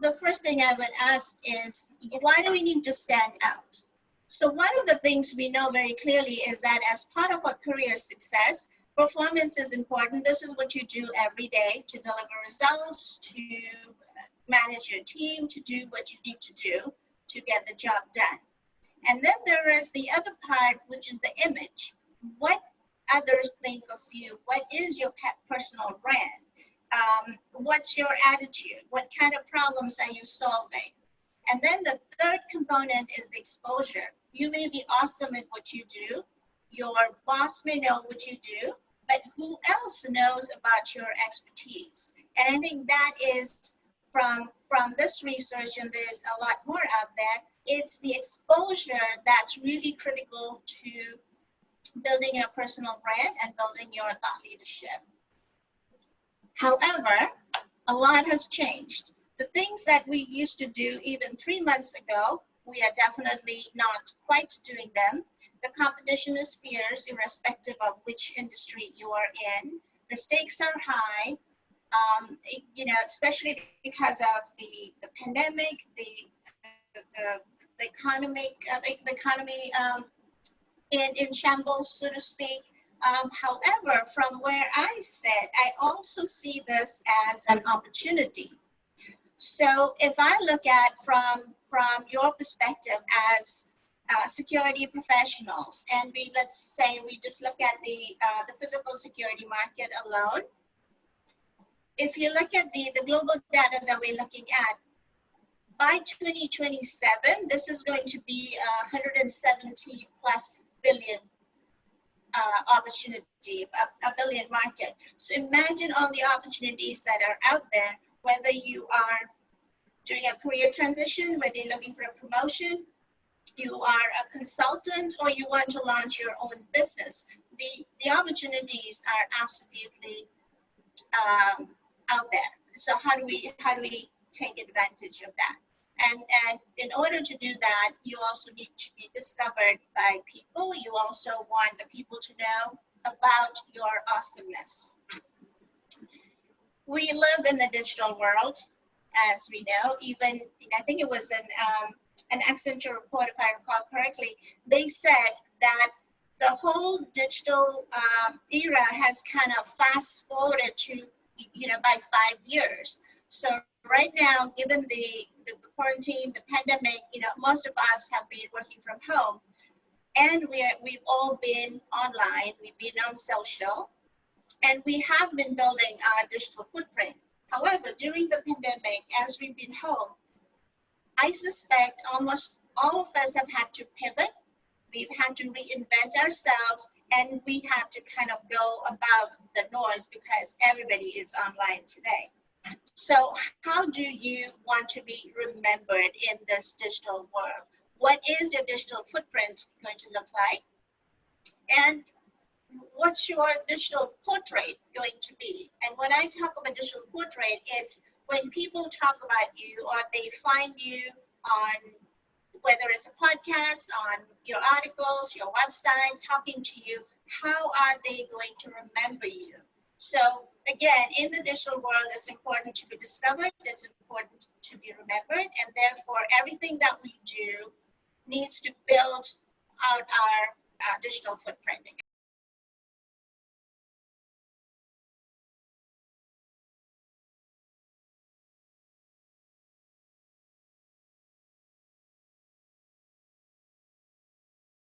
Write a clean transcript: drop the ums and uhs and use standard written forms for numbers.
the first thing I would ask is, why do we need to stand out? So one of the things we know very clearly is that as part of our career success, performance is important. This is what you do every day to deliver results, to manage your team, to do what you need to do to get the job done. And then there is the other part, which is the image. What others think of you? What is your personal brand? What's your attitude? What kind of problems are you solving? And then the third component is the exposure. You may be awesome at what you do. Your boss may know what you do, but who else knows about your expertise? And I think that is from this research, and there's a lot more out there, it's the exposure that's really critical to building your personal brand and building your thought leadership. However, a lot has changed. The things that we used to do even 3 months ago, we are definitely not quite doing them. The competition is fierce, irrespective of which industry you are in. The stakes are high, especially because of the pandemic, the economy in shambles, so to speak. However, from where I sit, I also see this as an opportunity. So if I look at from your perspective as security professionals, and let's say we just look at the physical security market alone. If you look at the global data that we're looking at, by 2027, this is going to be a 170 plus billion opportunity, a billion market. So imagine all the opportunities that are out there, whether you are doing a career transition, whether you're looking for a promotion, you are a consultant, or you want to launch your own business. The opportunities are absolutely out there. So how do we take advantage of that? And in order to do that, you also need to be discovered by people. You also want the people to know about your awesomeness. We live in the digital world, as we know. Even, I think it was an Accenture report, if I recall correctly, they said that the whole digital era has kind of fast forwarded to, by 5 years. So right now, given the quarantine, the pandemic, most of us have been working from home, and we've all been online, we've been on social, and we have been building our digital footprint. However, during the pandemic, as we've been home, I suspect almost all of us have had to pivot. We've had to reinvent ourselves, and we had to kind of go above the noise because everybody is online today. So how do you want to be remembered in this digital world? What is your digital footprint going to look like? And what's your digital portrait going to be? And when I talk about digital portrait, it's when people talk about you or they find you on, whether it's a podcast, on your articles, your website, talking to you, how are they going to remember you? So again, in the digital world, it's important to be discovered, it's important to be remembered, and therefore everything that we do needs to build out our digital footprint.